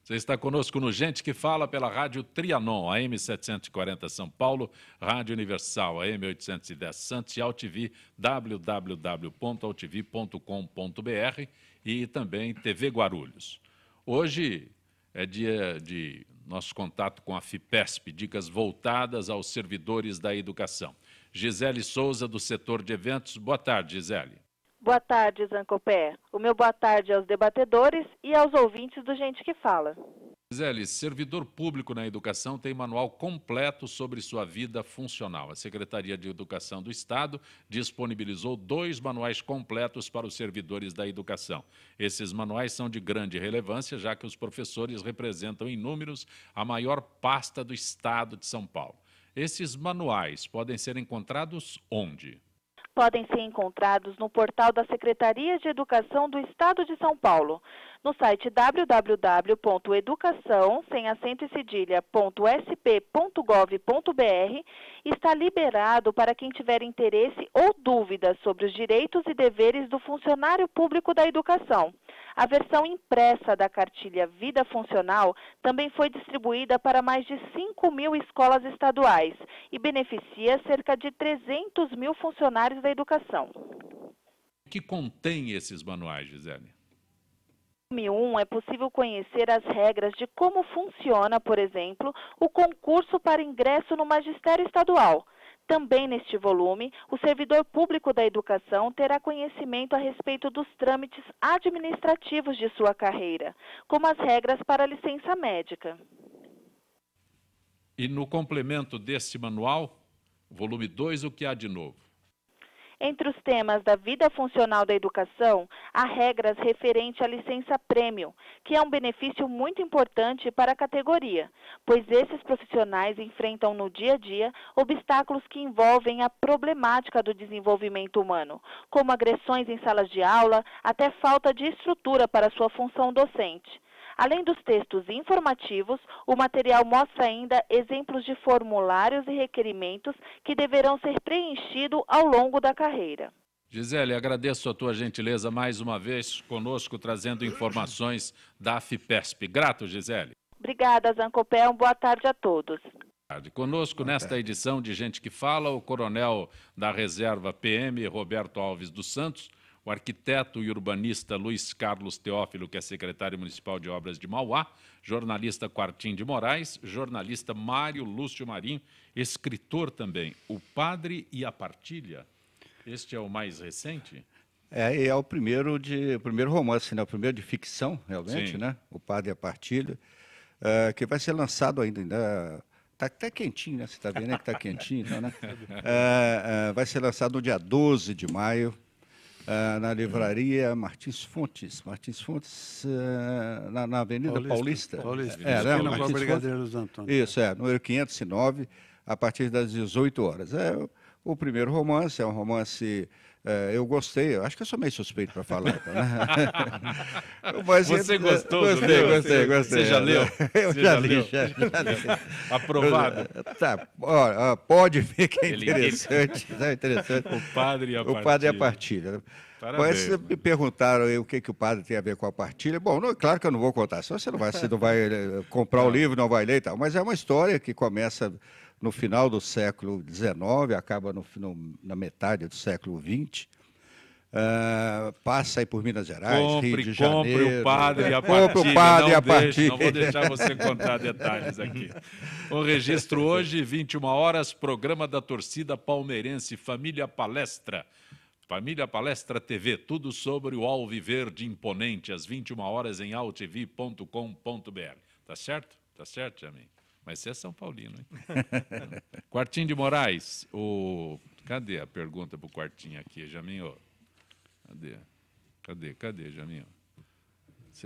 Você está conosco no Gente que Fala pela Rádio Trianon, AM 740 São Paulo, Rádio Universal, AM 810 Santos e AltV, www.altv.com.br e também TV Guarulhos. Hoje é dia de nosso contato com a FIPESP, dicas voltadas aos servidores da educação. Gisele Souza, do setor de eventos. Boa tarde, Gisele. Boa tarde, Zancopé. O meu boa tarde aos debatedores e aos ouvintes do Gente que Fala. Gisele, servidor público na educação tem manual completo sobre sua vida funcional. A Secretaria de Educação do Estado disponibilizou 2 manuais completos para os servidores da educação. Esses manuais são de grande relevância, já que os professores representam em números a maior pasta do Estado de São Paulo. Esses manuais podem ser encontrados onde? Podem ser encontrados no portal da Secretaria de Educação do Estado de São Paulo, no site www.educação.sp.gov.br. Está liberado para quem tiver interesse ou dúvidas sobre os direitos e deveres do funcionário público da educação. A versão impressa da cartilha Vida Funcional também foi distribuída para mais de 5.000 escolas estaduais e beneficia cerca de 300 mil funcionários da educação. O que contém esses manuais, Gisele? No volume 1 é possível conhecer as regras de como funciona, por exemplo, o concurso para ingresso no magistério estadual. Também neste volume, o servidor público da educação terá conhecimento a respeito dos trâmites administrativos de sua carreira, como as regras para a licença médica. E no complemento desse manual, volume 2, o que há de novo? Entre os temas da vida funcional da educação, há regras referentes à licença prêmio, que é um benefício muito importante para a categoria, pois esses profissionais enfrentam no dia a dia obstáculos que envolvem a problemática do desenvolvimento humano, como agressões em salas de aula, até falta de estrutura para sua função docente. Além dos textos informativos, o material mostra ainda exemplos de formulários e requerimentos que deverão ser preenchidos ao longo da carreira. Gisele, agradeço a tua gentileza mais uma vez conosco, trazendo informações da FIPESP. Grato, Gisele. Obrigada, Zancopé. Boa tarde a todos. Conosco, nesta edição de Gente que Fala, o coronel da Reserva PM, Roberto Alves dos Santos, o arquiteto e urbanista Luiz Carlos Teófilo, que é secretário municipal de obras de Mauá, jornalista Quartim de Moraes, jornalista Mário Lúcio Marinho, escritor também, O Padre e a Partilha. Este é o mais recente? É o primeiro romance, né? O primeiro de ficção, realmente, Sim. né? O Padre e a Partilha, que vai ser lançado ainda. Está até quentinho, né? Você está vendo, né, que está quentinho, então, né? Vai ser lançado no dia 12 de maio, na livraria Martins Fontes. Martins Fontes, na Avenida Paulista. Paulista. Né? Com a Martins Brigadeiro Fontes. dos Antônios. Isso, número 509, a partir das 18 horas. É o primeiro romance, é um romance... eu gostei, eu acho que eu sou meio suspeito para falar. Então, né? Mas, Você gostou? Gostei. Você já leu? Eu Você já já li. leu? Já li. Aprovado. Tá, pode ver que é interessante. É interessante. O Padre e a Partilha. O Padre e a Partilha. Parabéns. Mas me perguntaram aí o que o padre tem a ver com a partilha. Bom, claro que eu não vou contar, senão você não vai comprar o livro, não vai ler e tal. Mas é uma história que começa no final do século XIX, acaba na metade do século XX. Passa aí por Minas Gerais, Rio de Janeiro. Compre o Padre e a Partilha. Compre o Padre e a Partilha. Não vou deixar você contar detalhes aqui. O registro hoje, 21 horas, programa da torcida palmeirense Família Palestra. Família Palestra TV, tudo sobre o Alviverde imponente, às 21 horas em altv.com.br. Tá certo? Tá certo, Jamin? Mas você é São Paulino, hein? Quartim de Moraes, cadê a pergunta para o Quartim aqui, Jaminho? Cadê, Jaminho?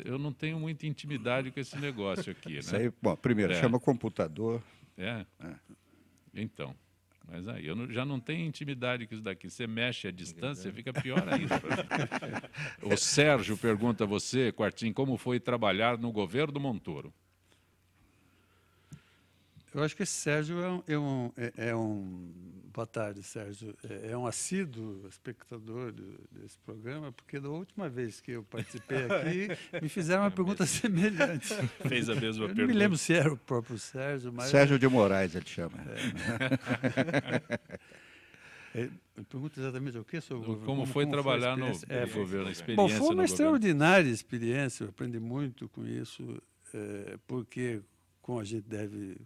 Eu não tenho muita intimidade com esse negócio aqui, né? Isso aí, bom, primeiro, chama computador. Então, mas aí eu já não tenho intimidade com isso daqui. Você mexe à distância, fica pior ainda. O Sérgio pergunta a você, Quartim, como foi trabalhar no governo Montoro? Eu acho que esse Sérgio boa tarde, Sérgio. É um assíduo espectador desse programa, porque da última vez que eu participei aqui, me fizeram uma pergunta semelhante. Fez a mesma pergunta. Eu não me lembro se era o próprio Sérgio, mas... Sérgio de Moraes, ele chama. Pergunta exatamente o quê sobre o governo? Como foi trabalhar no governo, a experiência. Bom, foi uma extraordinária experiência, eu aprendi muito com isso, porque...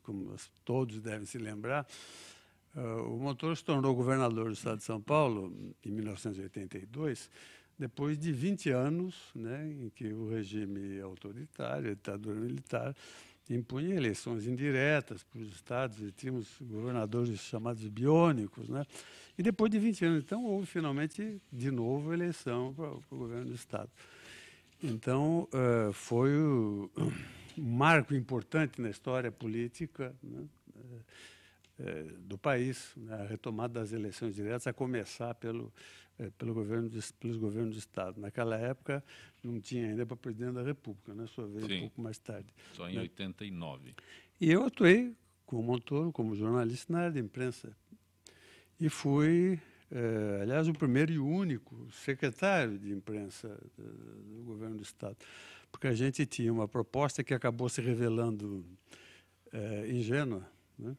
como todos devem se lembrar, o Montoro se tornou governador do estado de São Paulo em 1982, depois de 20 anos, né, em que o regime autoritário, a ditadura militar, impunha eleições indiretas para os estados, e tínhamos governadores chamados biônicos, né? E depois de 20 anos, então, houve finalmente, de novo, eleição para o governo do estado. Então, foi um marco importante na história política, né, do país, né, a retomada das eleições diretas, a começar pelos governos do Estado. Naquela época, não tinha ainda para presidente da República, né, só veio um pouco mais tarde. Só em 89. E eu atuei com o Montoro como jornalista na área de imprensa. E fui, aliás, o primeiro e único secretário de imprensa do governo do Estado, porque a gente tinha uma proposta que acabou se revelando ingênua, né,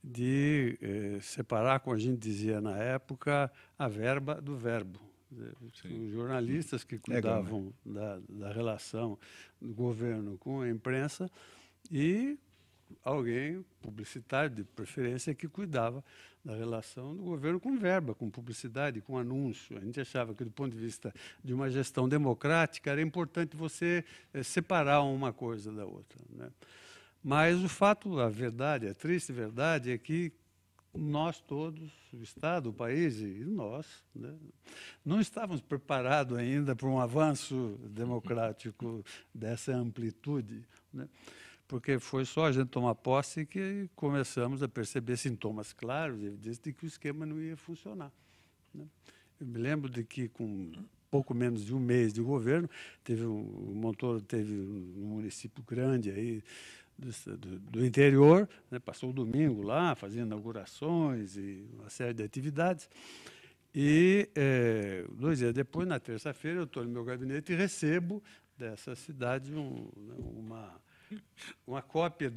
de separar, como a gente dizia na época, a verba do verbo. Os jornalistas que cuidavam da relação do governo com a imprensa e alguém, publicitário de preferência, que cuidava da relação do governo com verba, com publicidade, com anúncio. A gente achava que, do ponto de vista de uma gestão democrática, era importante você separar uma coisa da outra, né? Mas o fato, a verdade, a triste verdade, é que nós todos, o Estado, o país e nós, né, não estávamos preparados ainda para um avanço democrático dessa amplitude, né? Porque foi só a gente tomar posse que começamos a perceber sintomas claros, evidentes, de que o esquema não ia funcionar, né? Eu me lembro de que, com pouco menos de um mês de governo, o Montoro teve um município grande aí do interior, né, passou o domingo lá, fazendo inaugurações e uma série de atividades. E 2 dias depois, na terça-feira, eu estou no meu gabinete e recebo dessa cidade uma cópia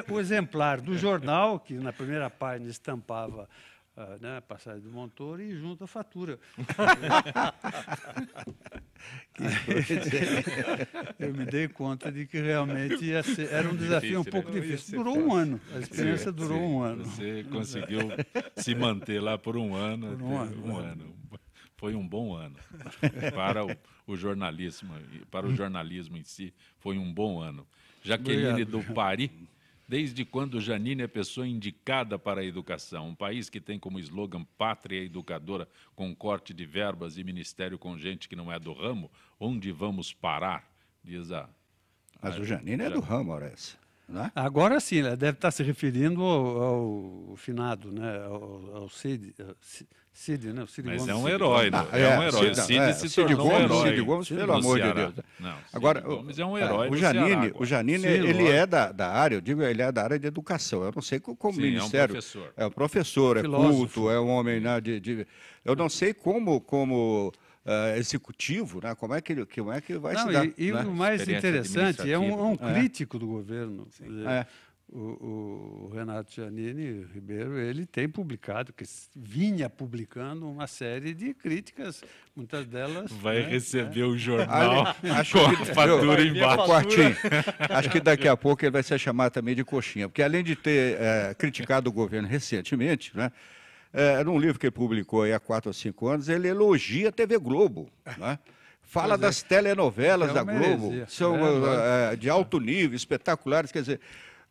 o exemplar do jornal, que na primeira página estampava a passagem do Montoro e junto a fatura. Eu me dei conta de que realmente era um desafio um pouco difícil. Durou um ano, a experiência durou um ano. Você conseguiu se manter lá por um ano. Um ano. Foi um bom ano. Para o jornalismo, para o jornalismo em si, foi um bom ano. Jaqueline do Pari. Desde quando Janine é pessoa indicada para a educação? Um país que tem como slogan Pátria Educadora, com corte de verbas e ministério com gente que não é do ramo, onde vamos parar? Diz a... Mas o Janine é do ramo, Horácio. Não é? Agora sim, ela deve estar se referindo ao finado, né? ao Cid, né? O Cid Mas Gomes. é um herói, né? É um herói. Cid se tornou um herói. Cid Gomes, pelo amor de Deus. Não, agora, Gomes é um herói o Janine, ele é da área, eu digo, ele é da área de educação. Eu não sei como ministério. É um professor, é culto, é um homem, né, eu não sei como executivo, né? Como é que vai se dar? E né? o mais interessante é um crítico do governo. O Renato Janine Ribeiro, ele tem publicado, que vinha publicando uma série de críticas, muitas delas... Vai receber o jornal com a fatura embaixo. Acho que daqui a pouco ele vai ser chamado também de coxinha, porque além de ter criticado o governo recentemente, né? Num livro que ele publicou aí há 4 ou 5 anos, ele elogia a TV Globo, né? Fala das telenovelas da Globo, são de alto nível, espetaculares, quer dizer...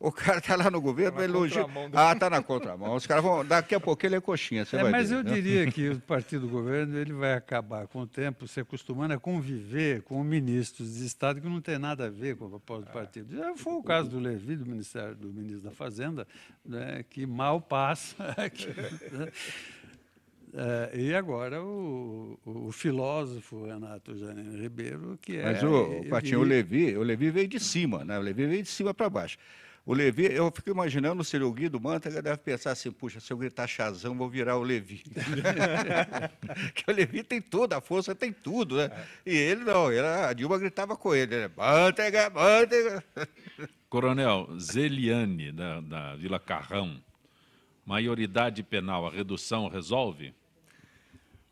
O cara está lá no governo, elogia. Está na contramão. Os caras vão. Daqui a pouco ele é coxinha. Você vai mas ver, eu diria que o partido do governo ele vai acabar com o tempo se acostumando a conviver com ministros de Estado que não tem nada a ver com o propósito do partido. Já foi o caso do Levi, do ministro da Fazenda, né, que mal passa. E agora o filósofo Renato Janine Ribeiro, que é... Mas o Levi veio de cima, né? O Levi veio de cima para baixo. O Levi, eu fico imaginando se o Guido Mantega deve pensar assim, puxa, se eu gritar Chazão, vou virar o Levi. Porque o Levi tem toda a força, tem tudo, né? E ele não, a Dilma gritava com ele, né? Mantega, Mantega. Coronel Zeliane, da Vila Carrão, maioridade penal, a redução resolve?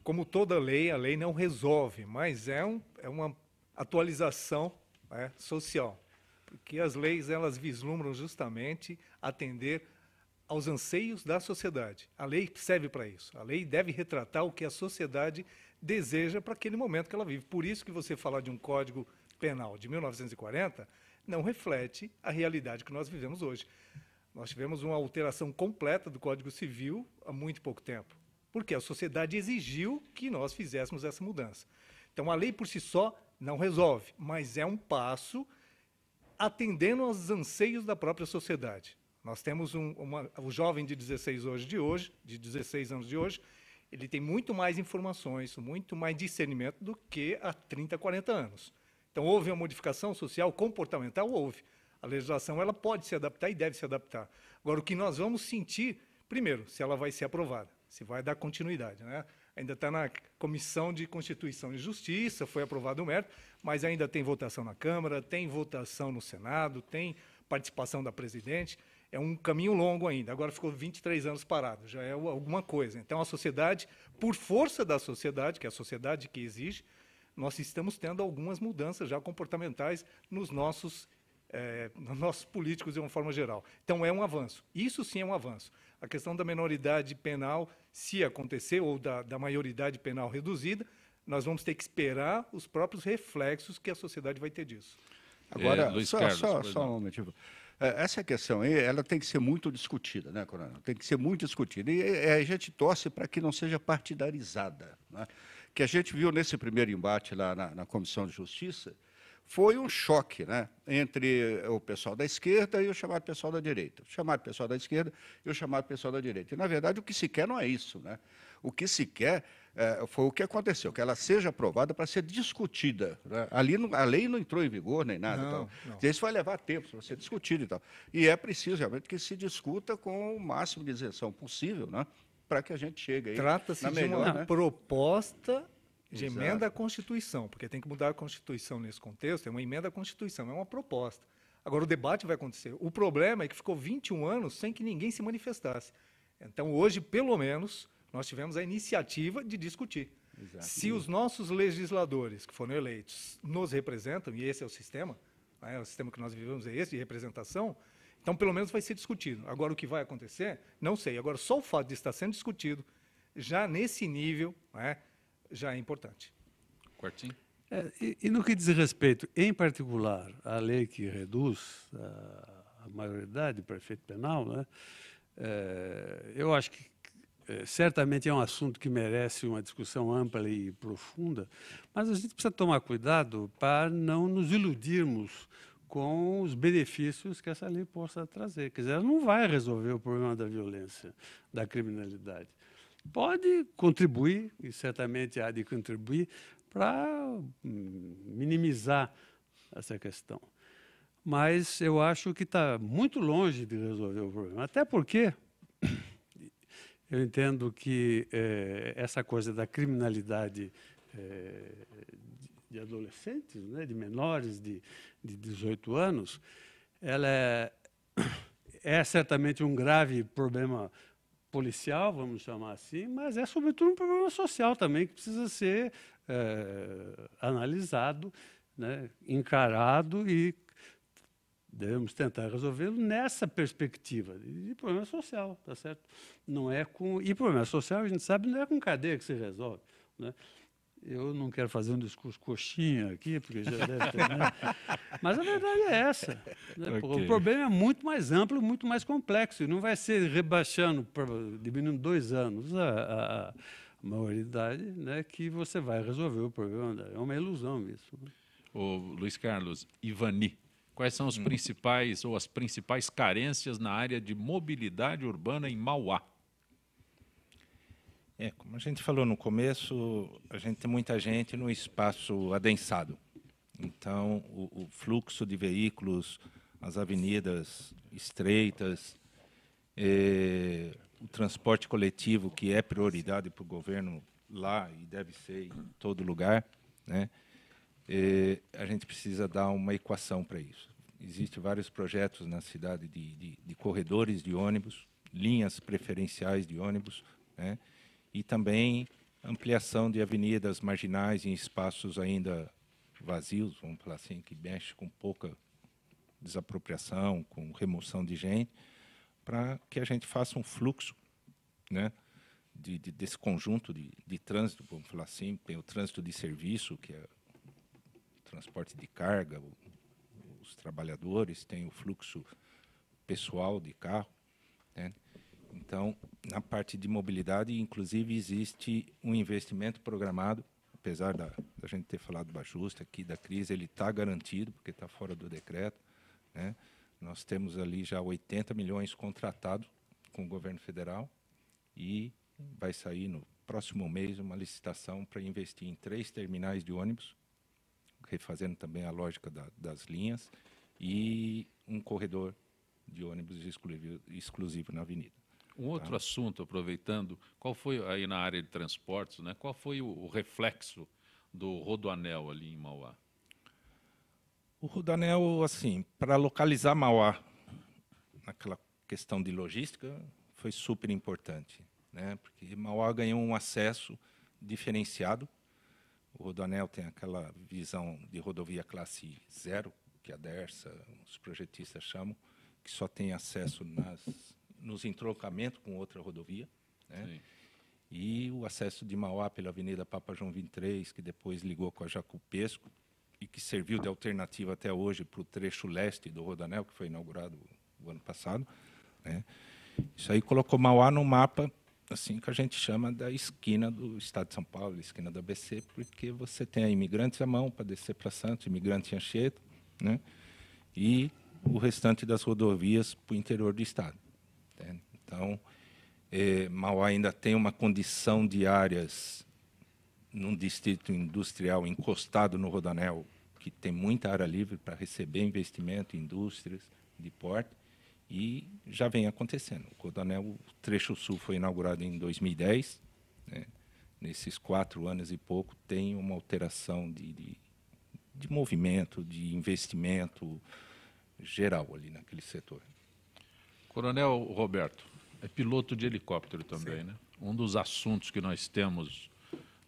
Como toda lei, a lei não resolve, mas é uma atualização, né, social. Porque as leis, elas vislumbram justamente atender aos anseios da sociedade. A lei serve para isso. A lei deve retratar o que a sociedade deseja para aquele momento que ela vive. Por isso que você falar de um Código Penal de 1940 não reflete a realidade que nós vivemos hoje. Nós tivemos uma alteração completa do Código Civil há muito pouco tempo, porque a sociedade exigiu que nós fizéssemos essa mudança. Então, a lei por si só não resolve, mas é um passo atendendo aos anseios da própria sociedade. Nós temos o jovem de 16 anos de hoje, ele tem muito mais informações, muito mais discernimento do que há 30, 40 anos. Então, houve uma modificação social, comportamental, houve. A legislação ela pode se adaptar e deve se adaptar. Agora, o que nós vamos sentir, primeiro, se ela vai ser aprovada, se vai dar continuidade, né? Ainda está na Comissão de Constituição e Justiça, foi aprovado o mérito, mas ainda tem votação na Câmara, tem votação no Senado, tem participação da presidente. É um caminho longo ainda. Agora ficou 23 anos parado, já é alguma coisa. Então, a sociedade, por força da sociedade, que é a sociedade que exige, nós estamos tendo algumas mudanças já comportamentais nos nossos políticos de uma forma geral. Então, é um avanço. Isso sim é um avanço. A questão da menoridade penal, se acontecer, ou da maioridade penal reduzida, nós vamos ter que esperar os próprios reflexos que a sociedade vai ter disso. Agora, só um momento. Essa questão aí, ela tem que ser muito discutida, né, Coronel? Tem que ser muito discutida. E a gente torce para que não seja partidarizada, né? Que a gente viu nesse primeiro embate lá na Comissão de Justiça, foi um choque, né, entre o pessoal da esquerda e o chamado pessoal da direita. O chamado pessoal da esquerda e o chamado pessoal da direita. E, na verdade, o que se quer não é isso, né? O que se quer foi o que aconteceu, que ela seja aprovada para ser discutida, né? A lei não entrou em vigor nem nada. Não. Isso vai levar tempo para ser discutido e tal. E é preciso realmente que se discuta com o máximo de isenção possível, né, para que a gente chegue aí. Trata-se de uma proposta de emenda à Constituição, porque tem que mudar a Constituição nesse contexto, é uma emenda à Constituição, é uma proposta. Agora, o debate vai acontecer. O problema é que ficou 21 anos sem que ninguém se manifestasse. Então, hoje, pelo menos, nós tivemos a iniciativa de discutir. Exato. Se os nossos legisladores, que foram eleitos, nos representam, e esse é o sistema, né, o sistema que nós vivemos é esse, de representação, então, pelo menos, vai ser discutido. Agora, o que vai acontecer, não sei. Agora, só o fato de estar sendo discutido, já nesse nível, né, já é importante. Quartinho? E no que diz respeito, em particular, à lei que reduz a maioridade para efeito penal, né, eu acho que certamente é um assunto que merece uma discussão ampla e profunda, mas a gente precisa tomar cuidado para não nos iludirmos com os benefícios que essa lei possa trazer. Quer dizer, ela não vai resolver o problema da violência, da criminalidade. Pode contribuir, e certamente há de contribuir, para minimizar essa questão. Mas eu acho que está muito longe de resolver o problema. Até porque eu entendo que essa coisa da criminalidade de adolescentes, né, de menores de 18 anos, ela é certamente um grave problema policial, vamos chamar assim, mas é sobretudo um problema social também que precisa ser analisado, né, encarado, e devemos tentar resolvê-lo nessa perspectiva de problema social, tá certo? Não é com... E problema social, a gente sabe, não é com cadeia que se resolve, né? Eu não quero fazer um discurso coxinha aqui, porque já deve ter... Né? Mas a verdade é essa. Né? Okay. O problema é muito mais amplo, muito mais complexo. E não vai ser rebaixando, diminuindo 2 anos a maioridade, né, que você vai resolver o problema. É uma ilusão isso. Ô, Luiz Carlos, Ivani, quais são os principais ou as principais carências na área de mobilidade urbana em Mauá? Como a gente falou no começo, a gente tem muita gente no espaço adensado. Então, o fluxo de veículos, as avenidas estreitas, o transporte coletivo, que é prioridade para o governo lá e deve ser em todo lugar, né? A gente precisa dar uma equação para isso. Existem vários projetos na cidade de corredores de ônibus, linhas preferenciais de ônibus, né? E também ampliação de avenidas marginais em espaços ainda vazios, vamos falar assim, que mexe com pouca desapropriação, com remoção de gente, para que a gente faça um fluxo, né, desse conjunto de trânsito, vamos falar assim. Tem o trânsito de serviço, que é o transporte de carga, os trabalhadores, tem o fluxo pessoal de carro, né? Então, na parte de mobilidade, inclusive, existe um investimento programado, apesar da gente ter falado do ajuste aqui, da crise, ele está garantido, porque está fora do decreto, né? Nós temos ali já 80 milhões contratados com o governo federal e vai sair no próximo mês uma licitação para investir em 3 terminais de ônibus, refazendo também a lógica das linhas, e um corredor de ônibus exclusivo na avenida. Um outro assunto, aproveitando, qual foi, aí na área de transportes, né, qual foi o reflexo do Rodoanel ali em Mauá? O Rodoanel, assim, para localizar Mauá, naquela questão de logística, foi super importante, né, porque Mauá ganhou um acesso diferenciado. O Rodoanel tem aquela visão de rodovia classe 0, que a Dersa, os projetistas chamam, que só tem acesso nos entroncamentos com outra rodovia, né? E o acesso de Mauá pela Avenida Papa João 23, que depois ligou com a Jacupesco e que serviu de alternativa até hoje para o trecho leste do Rodoanel, que foi inaugurado o ano passado, né? Isso aí colocou Mauá no mapa, assim, que a gente chama da esquina do Estado de São Paulo, esquina da ABC, porque você tem a Imigrantes à mão para descer para Santos, Imigrantes em Anchieta, né? E o restante das rodovias para o interior do estado. Então, Mauá ainda tem uma condição de áreas num distrito industrial encostado no Rodoanel, que tem muita área livre para receber investimento, indústrias de porte, e já vem acontecendo. O Rodoanel, o trecho sul, foi inaugurado em 2010, né? Nesses 4 anos e pouco, tem uma alteração de movimento, de investimento, geral ali naquele setor. Coronel Roberto, é piloto de helicóptero também, Sim. né? Um dos assuntos que nós temos,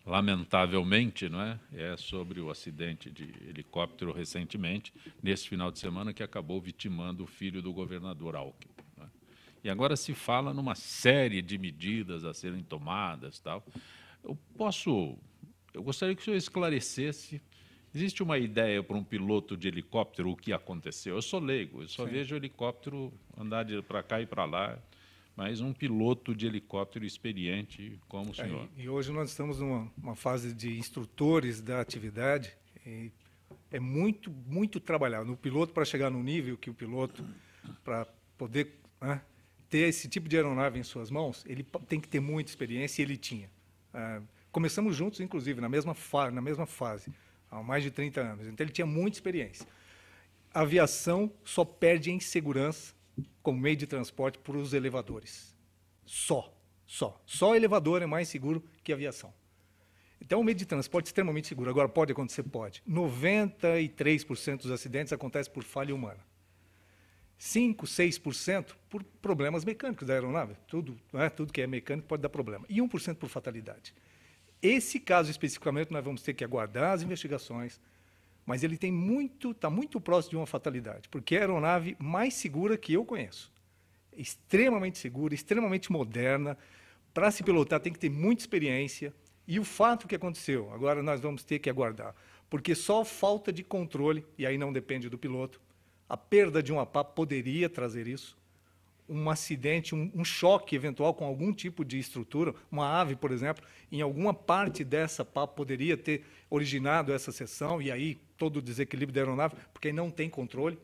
lamentavelmente, não é? É sobre o acidente de helicóptero recentemente, nesse final de semana, que acabou vitimando o filho do governador Alckmin. Não é? E agora se fala numa série de medidas a serem tomadas, tal. Eu gostaria que o senhor esclarecesse. Existe uma ideia para um piloto de helicóptero o que aconteceu? Eu sou leigo, eu só vejo o helicóptero andar para cá e para lá, mas um piloto de helicóptero experiente como o senhor. E hoje nós estamos numa fase de instrutores da atividade, e é muito trabalhado. No piloto, para chegar no nível que o piloto, para poder, né, ter esse tipo de aeronave em suas mãos, ele tem que ter muita experiência, e ele tinha. Começamos juntos, inclusive, na mesma fase, há mais de 30 anos. Então, ele tinha muita experiência. A aviação só perde em segurança como meio de transporte para os elevadores. Só elevador é mais seguro que a aviação. Então, é um meio de transporte extremamente seguro. Agora, pode acontecer? Pode. 93% dos acidentes acontecem por falha humana. 5%, 6% por problemas mecânicos da aeronave. Tudo que é mecânico pode dar problema. E 1% por fatalidade. Esse caso especificamente nós vamos ter que aguardar as investigações, mas ele está muito próximo de uma fatalidade, porque é a aeronave mais segura que eu conheço. Extremamente segura, extremamente moderna. Para se pilotar tem que ter muita experiência. E o fato que aconteceu, agora nós vamos ter que aguardar, porque só falta de controle, e aí não depende do piloto, a perda de uma pá poderia trazer isso. Um acidente, um choque eventual com algum tipo de estrutura, uma ave, por exemplo, em alguma parte dessa pá poderia ter originado essa seção, e aí todo o desequilíbrio da aeronave, porque aí não tem controle.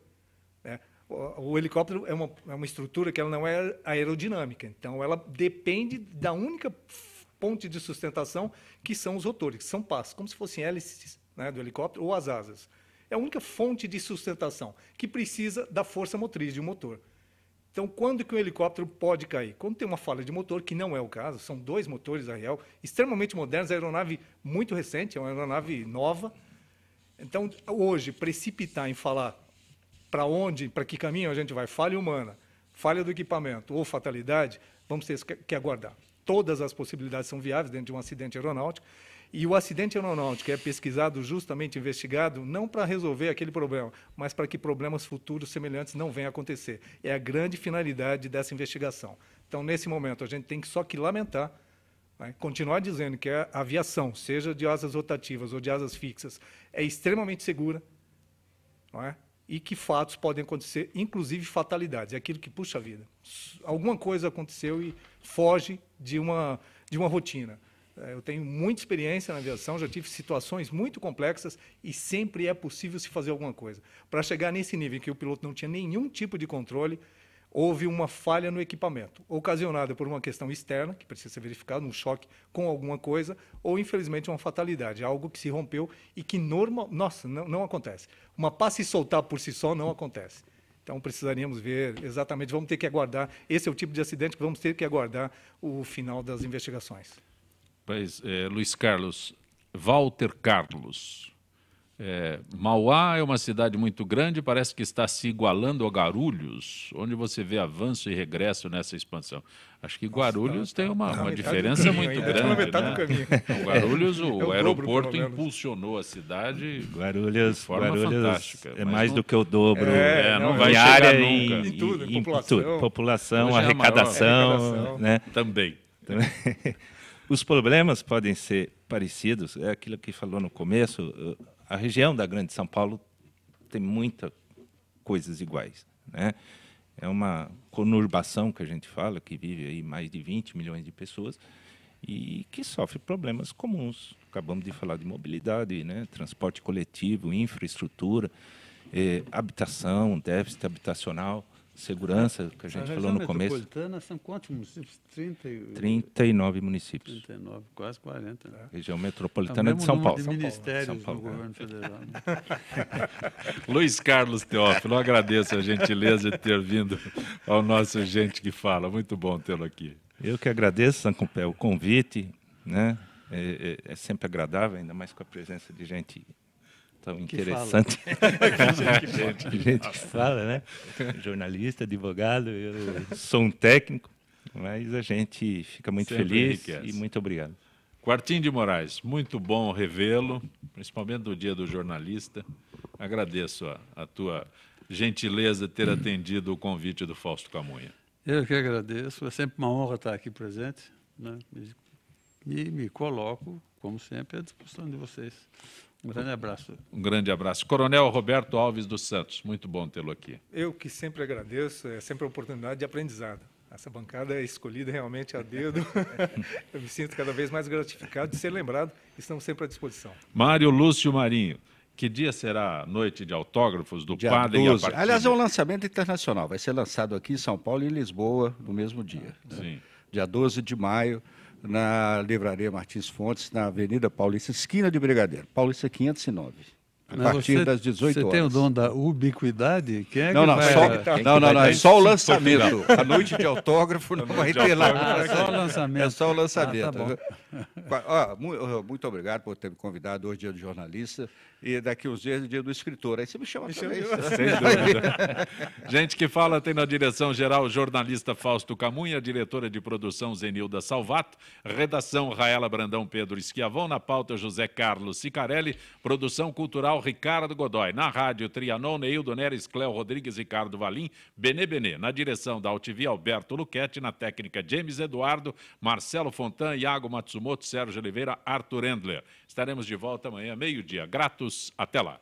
Né? O helicóptero é uma estrutura que ela não é aerodinâmica, então ela depende da única ponte de sustentação, que são os rotores, que são pás, como se fossem hélices, né, do helicóptero, ou as asas. É a única fonte de sustentação, que precisa da força motriz de um motor. Então, quando que o helicóptero pode cair? Quando tem uma falha de motor, que não é o caso, são 2 motores Ariel, extremamente modernos, a aeronave muito recente, é uma aeronave nova. Então, hoje, precipitar em falar para que caminho a gente vai, falha humana, falha do equipamento ou fatalidade, vamos ter que aguardar. Todas as possibilidades são viáveis dentro de um acidente aeronáutico, e o acidente aeronáutico é pesquisado, justamente investigado, não para resolver aquele problema, mas para que problemas futuros semelhantes não venham a acontecer. É a grande finalidade dessa investigação. Então, nesse momento, a gente tem só que lamentar, né, continuar dizendo que a aviação, seja de asas rotativas ou de asas fixas, é extremamente segura, não é? E que fatos podem acontecer, inclusive fatalidades, é aquilo que puxa a vida. Alguma coisa aconteceu e foge de uma rotina. Eu tenho muita experiência na aviação, já tive situações muito complexas e sempre é possível se fazer alguma coisa. Para chegar nesse nível em que o piloto não tinha nenhum tipo de controle, houve uma falha no equipamento, ocasionada por uma questão externa, que precisa ser verificada, um choque com alguma coisa, ou, infelizmente, uma fatalidade, algo que se rompeu e que não acontece. Uma pá se soltar por si só não acontece. Então, precisaríamos ver exatamente, vamos ter que aguardar, esse é o tipo de acidente que vamos ter que aguardar o final das investigações. Pois, Luiz Carlos, Walter Carlos, Mauá é uma cidade muito grande, parece que está se igualando a Guarulhos, onde você vê avanço e regresso nessa expansão. Acho que Guarulhos tem uma diferença muito grande. Metade do caminho. Então, Guarulhos, o aeroporto impulsionou a cidade de forma fantástica. É mais do que o dobro não vai chegar nunca. Em tudo, população, arrecadação. Né? Também. Os problemas podem ser parecidos, é aquilo que falou no começo, a região da Grande São Paulo tem muitas coisas iguais, né? É uma conurbação que a gente fala, que vive aí mais de 20 milhões de pessoas e que sofre problemas comuns. Acabamos de falar de mobilidade, né? Transporte coletivo, infraestrutura, habitação, déficit habitação, segurança, que a gente falou no começo. A região metropolitana são quantos municípios? 39 municípios. 39, quase 40. Né? Região metropolitana de São Paulo. De ministérios do governo federal. Luiz Carlos Teófilo, eu agradeço a gentileza de ter vindo ao nosso Gente que Fala. Muito bom tê-lo aqui. Eu que agradeço, Sancompé, o convite, né? É sempre agradável, ainda mais com a presença de gente tão Que interessante. Que A gente fala, né? Jornalista, advogado, eu sou um técnico, mas a gente fica muito Sempre feliz enriquece. e muito obrigado. Quartim de Moraes, muito bom revê-lo, principalmente no Dia do Jornalista. Agradeço a tua gentileza de ter atendido o convite do Fausto Camunha. Eu que agradeço, é sempre uma honra estar aqui presente, né? E me coloco, como sempre, à disposição de vocês. Um grande abraço. Um grande abraço. Coronel Roberto Alves dos Santos, muito bom tê-lo aqui. Eu que sempre agradeço, é sempre uma oportunidade de aprendizado. Essa bancada é escolhida realmente a dedo. Eu me sinto cada vez mais gratificado de ser lembrado. Estamos sempre à disposição. Mário Lúcio Marinho, que dia será a noite de autógrafos do Dia Padre e a 12. Partilha? Aliás, é um lançamento internacional. Vai ser lançado aqui em São Paulo e em Lisboa no mesmo dia. Sim. Dia 12 de maio, na Livraria Martins Fontes, na Avenida Paulista, esquina de Brigadeiro. Paulista 509. A Mas partir das 18 horas. Você tem o dom da ubiquidade? Quem é Não, que não, vai... é só o lançamento. A noite de autógrafo não vai ter lá. Só o lançamento. É só o lançamento. Tá bom. Muito obrigado por ter me convidado hoje, dia do jornalista, e daqui uns dias, dia do escritor. Aí você me chama também. Sem dúvida. Gente que fala tem na direção-geral o jornalista Fausto Camunha, diretora de produção Zenilda Salvato, redação Raela Brandão Pedro Esquiavão, na pauta José Carlos Sicarelli, produção cultural Ricardo Godoy, na rádio Trianon, Neildo Neres, Cléo Rodrigues, Ricardo Valim, Benê Benê, na direção da Altivi Alberto Luquete, na técnica James Eduardo, Marcelo Fontan, Iago Matsumoto, Sérgio Oliveira, Arthur Endler. Estaremos de volta amanhã, meio-dia. Gratos, até lá.